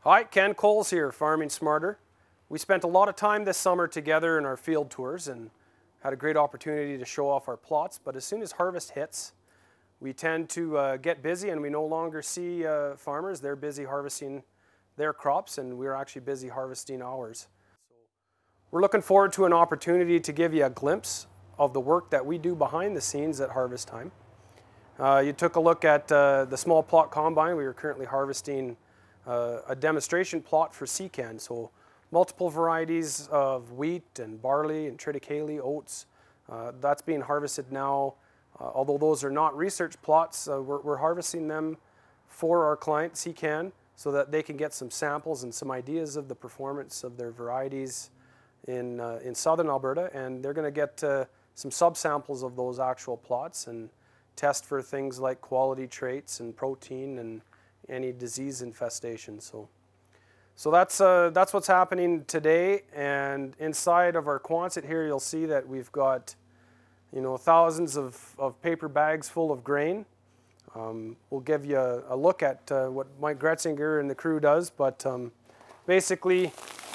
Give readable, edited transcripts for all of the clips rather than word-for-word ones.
Hi, Ken Coles here, Farming Smarter. We spent a lot of time this summer together in our field tours and had a great opportunity to show off our plots, but as soon as harvest hits, we tend to get busy and we no longer see farmers. They're busy harvesting their crops and we're actually busy harvesting ours. We're looking forward to an opportunity to give you a glimpse of the work that we do behind the scenes at harvest time. You took a look at the small plot combine. We are currently harvesting a demonstration plot for Secan, so multiple varieties of wheat and barley and triticale, oats. That's being harvested now. Although those are not research plots, we're harvesting them for our client, Secan, so that they can get some samples and some ideas of the performance of their varieties in southern Alberta, and they're going to get some subsamples of those actual plots and test for things like quality traits and protein and any disease infestation. So that's what's happening today. And inside of our Quonset here, you'll see that we've got, you know, thousands of paper bags full of grain. We'll give you a look at what Mike Gretzinger and the crew does, but basically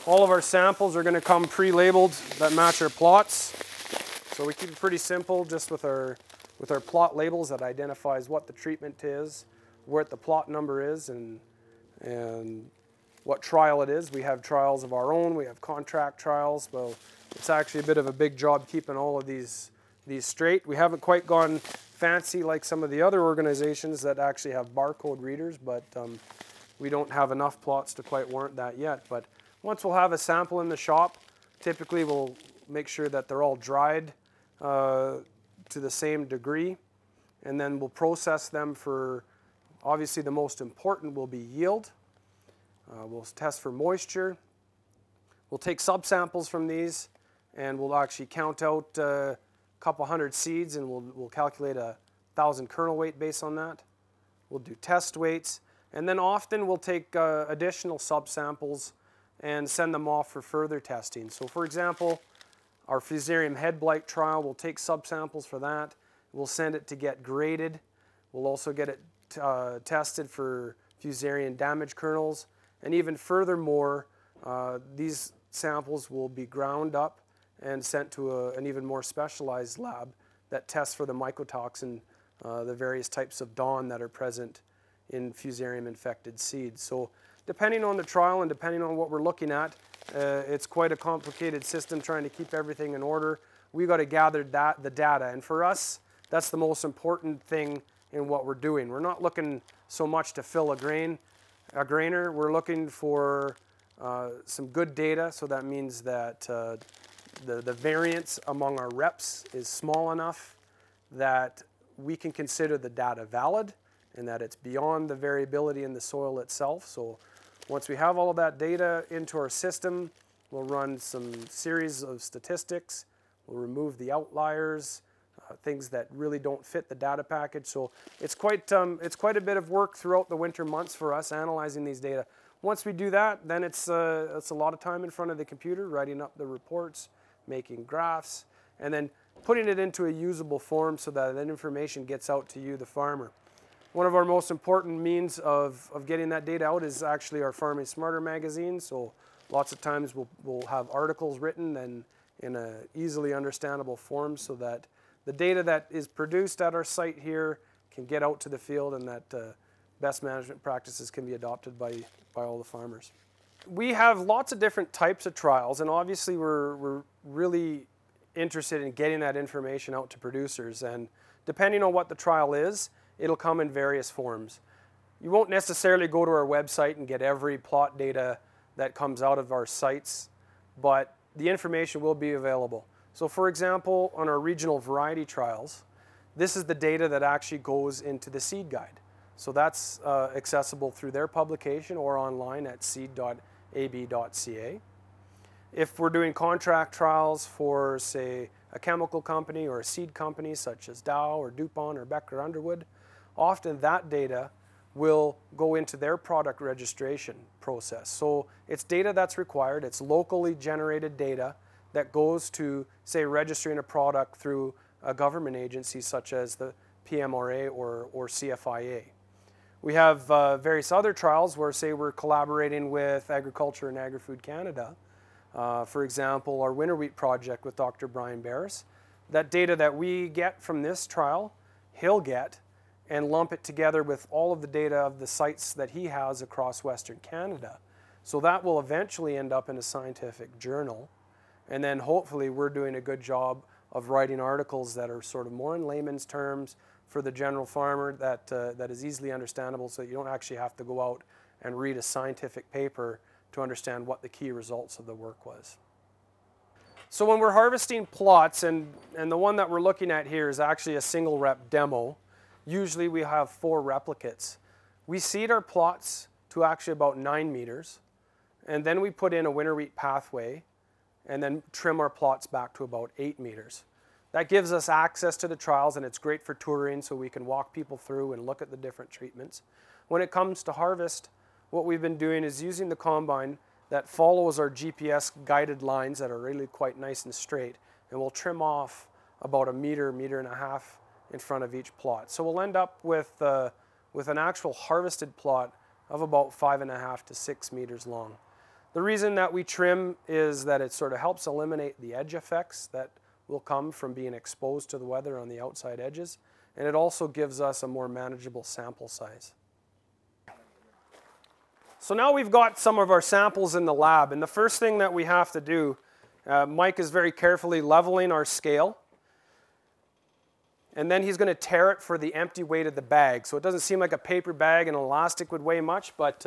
all of our samples are going to come pre-labeled that match our plots. So we keep it pretty simple, just with our plot labels that identifies what the treatment is, what the plot number is, and what trial it is. We have trials of our own, we have contract trials. Well, it's actually a bit of a big job keeping all of these straight. We haven't quite gone fancy like some of the other organizations that actually have barcode readers, but we don't have enough plots to quite warrant that yet. But once we'll have a sample in the shop, typically we'll make sure that they're all dried to the same degree, and then we'll process them for, obviously the most important will be yield. We'll test for moisture. We'll take subsamples from these and we'll actually count out a couple hundred seeds, and we'll calculate 1,000 kernel weight based on that. We'll do test weights, and then often we'll take additional subsamples and send them off for further testing. So for example, our Fusarium head blight trial, we'll take subsamples for that. We'll send it to get graded. We'll also get it tested for Fusarium damaged kernels. And even furthermore, these samples will be ground up and sent to an even more specialized lab that tests for the mycotoxin, the various types of DON that are present in Fusarium infected seeds. So depending on the trial and depending on what we're looking at, it's quite a complicated system trying to keep everything in order. We've got to gather the data, and for us, that's the most important thing in what we're doing. We're not looking so much to fill a grainer. We're looking for some good data, so that means that the variance among our reps is small enough that we can consider the data valid and that it's beyond the variability in the soil itself. So once we have all of that data into our system, we'll run some series of statistics. We'll remove the outliers, things that really don't fit the data package. So it's quite a bit of work throughout the winter months for us analyzing these data. Once we do that, then it's a lot of time in front of the computer, writing up the reports, making graphs, and then putting it into a usable form so that that information gets out to you, the farmer. One of our most important means of getting that data out is actually our Farming Smarter magazine. So lots of times we'll have articles written and in a easily understandable form so that the data that is produced at our site here can get out to the field, and that best management practices can be adopted by all the farmers. We have lots of different types of trials, and obviously we're really interested in getting that information out to producers, and depending on what the trial is, it'll come in various forms. You won't necessarily go to our website and get every plot data that comes out of our sites, but the information will be available. So for example, on our regional variety trials, this is the data that actually goes into the seed guide. So that's accessible through their publication or online at seed.ab.ca. If we're doing contract trials for, say, a chemical company or a seed company such as Dow or DuPont or Becker Underwood, often that data will go into their product registration process. So it's data that's required. It's locally generated data that goes to, say, registering a product through a government agency such as the PMRA or CFIA. We have various other trials where, say, we're collaborating with Agriculture and Agri-Food Canada. For example, our winter wheat project with Dr. Brian Barris. That data that we get from this trial, he'll get and lump it together with all of the data of the sites that he has across Western Canada. So that will eventually end up in a scientific journal. And then hopefully we're doing a good job of writing articles that are sort of more in layman's terms for the general farmer that is easily understandable, so you don't actually have to go out and read a scientific paper to understand what the key results of the work was. So when we're harvesting plots, and the one that we're looking at here is actually a single rep demo, usually we have 4 replicates. We seed our plots to actually about 9 meters, and then we put in a winter wheat pathway and then trim our plots back to about 8 meters. That gives us access to the trials, and it's great for touring, so we can walk people through and look at the different treatments. When it comes to harvest, what we've been doing is using the combine that follows our GPS guided lines that are really quite nice and straight, and we'll trim off about a meter, meter and a half in front of each plot. So we'll end up with an actual harvested plot of about 5.5 to 6 meters long. The reason that we trim is that it sort of helps eliminate the edge effects that will come from being exposed to the weather on the outside edges, and it also gives us a more manageable sample size. So now we've got some of our samples in the lab, and the first thing that we have to do, Mike is very carefully leveling our scale, and then he's going to tare it for the empty weight of the bag. So it doesn't seem like a paper bag and elastic would weigh much, but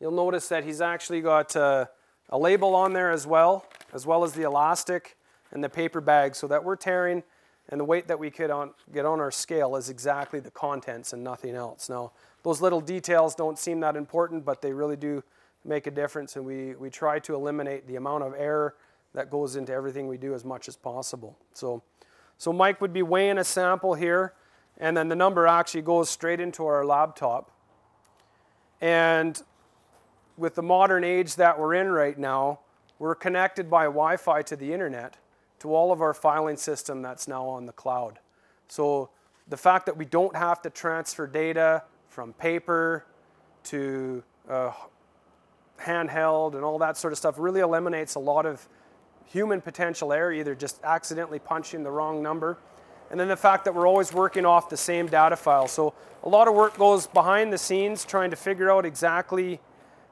you'll notice that he's actually got a label on there as well as the elastic and the paper bag, so that we're tearing, and the weight that we get on our scale is exactly the contents and nothing else. Now, those little details don't seem that important, but they really do make a difference, and we try to eliminate the amount of error that goes into everything we do as much as possible. So Mike would be weighing a sample here, and then the number actually goes straight into our laptop. And with the modern age that we're in right now, we're connected by Wi-Fi to the internet to all of our filing system that's now on the cloud. So the fact that we don't have to transfer data from paper to handheld and all that sort of stuff really eliminates a lot of human potential error, either just accidentally punching the wrong number, and then the fact that we're always working off the same data file. So a lot of work goes behind the scenes trying to figure out exactly,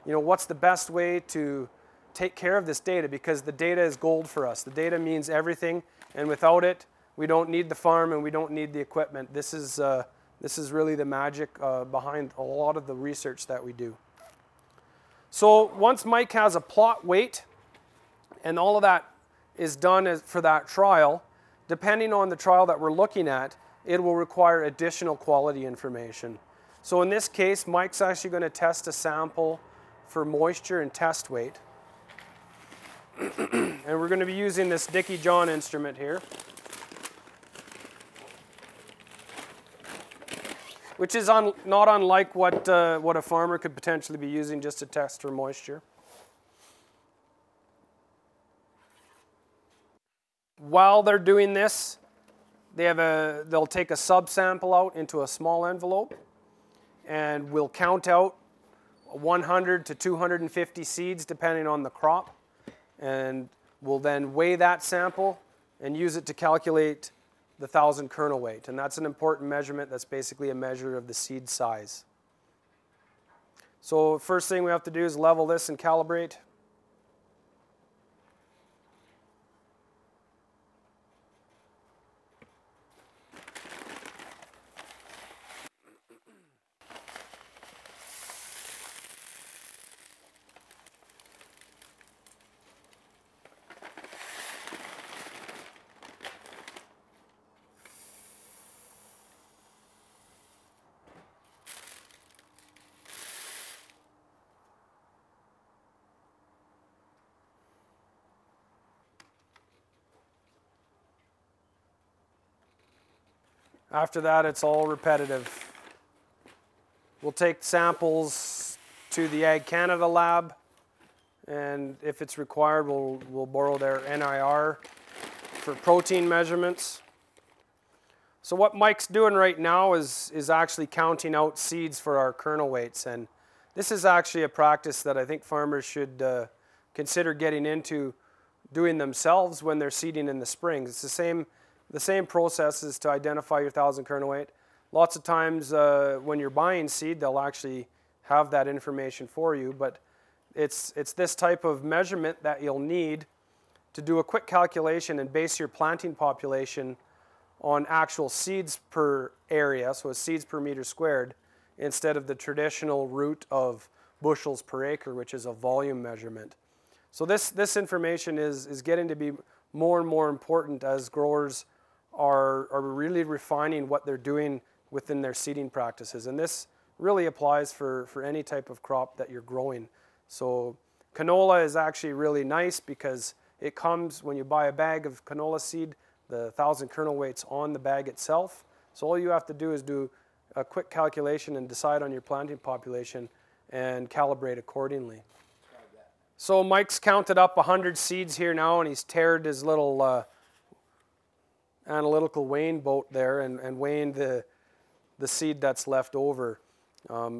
what's the best way to take care of this data, because the data is gold for us. The data means everything, and without it, we don't need the farm and we don't need the equipment. This is really the magic behind a lot of the research that we do. So once Mike has a plot weight, and all of that is done for that trial, depending on the trial that we're looking at, it will require additional quality information. So in this case, Mike's actually going to test a sample for moisture and test weight. And we're going to be using this Dickie John instrument here, which is not unlike what a farmer could potentially be using just to test for moisture. While they're doing this, they'll take a subsample out into a small envelope, and we'll count out 100 to 250 seeds depending on the crop, and we'll then weigh that sample and use it to calculate the 1,000 kernel weight. And that's an important measurement. That's basically a measure of the seed size. So first thing we have to do is level this and calibrate. After that, it's all repetitive. We'll take samples to the Ag Canada lab, and if it's required, we'll borrow their NIR for protein measurements. So what Mike's doing right now is actually counting out seeds for our kernel weights, and this is actually a practice that I think farmers should consider getting into doing themselves when they're seeding in the spring. It's the same process as to identify your 1,000 kernel weight. Lots of times when you're buying seed, they'll actually have that information for you, but it's this type of measurement that you'll need to do a quick calculation and base your planting population on actual seeds per area, so it's seeds per meter squared, instead of the traditional route of bushels per acre, which is a volume measurement. So this information is getting to be more and more important as growers are really refining what they're doing within their seeding practices. And this really applies for any type of crop that you're growing. So canola is actually really nice because it comes, when you buy a bag of canola seed, the 1,000 kernel weights on the bag itself. So all you have to do is do a quick calculation and decide on your planting population and calibrate accordingly. So Mike's counted up 100 seeds here now, and he's tared his little analytical weighing boat there and weighing the seed that's left over.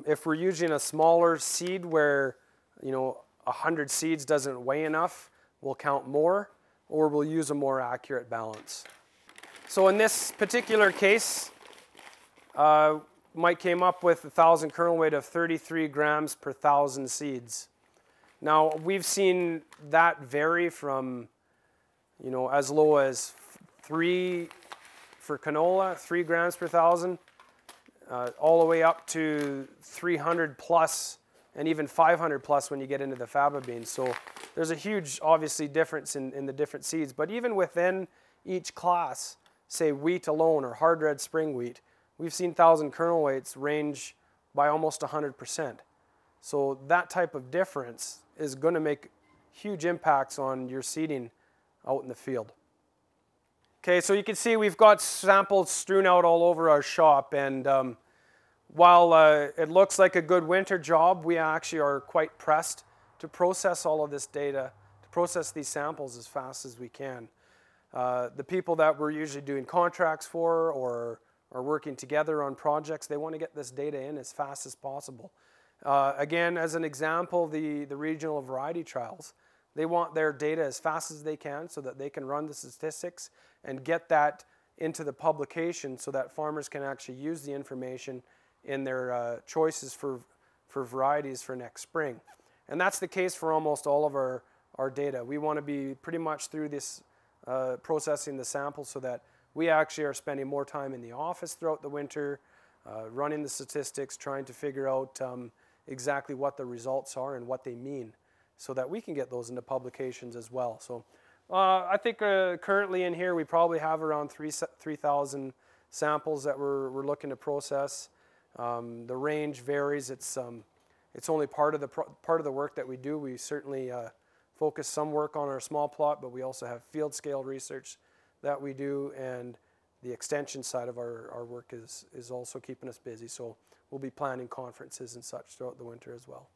If we're using a smaller seed where 100 seeds doesn't weigh enough, we'll count more, or we'll use a more accurate balance. So in this particular case, Mike came up with a 1,000 kernel weight of 33 grams per 1,000 seeds. Now we've seen that vary from as low as 3 for canola, 3 grams per 1,000, all the way up to 300 plus and even 500 plus when you get into the faba beans. So there's a huge, obviously, difference in the different seeds. But even within each class, say wheat alone or hard red spring wheat, we've seen 1,000 kernel weights range by almost 100%. So that type of difference is going to make huge impacts on your seeding out in the field. Okay, so you can see we've got samples strewn out all over our shop, and while it looks like a good winter job, we actually are quite pressed to process all of this data, to process these samples as fast as we can. The people that we're usually doing contracts for or are working together on projects, they want to get this data in as fast as possible. Again, as an example, the regional variety trials, they want their data as fast as they can so that they can run the statistics and get that into the publication so that farmers can actually use the information in their choices for varieties for next spring. And that's the case for almost all of our data. We want to be pretty much through this processing the samples so that we actually are spending more time in the office throughout the winter, running the statistics, trying to figure out exactly what the results are and what they mean so that we can get those into publications as well. So I think currently in here we probably have around 3,000 samples that we're looking to process. The range varies. It's only part of the work that we do. We certainly focus some work on our small plot, but we also have field scale research that we do, and the extension side of our work is also keeping us busy. So we'll be planning conferences and such throughout the winter as well.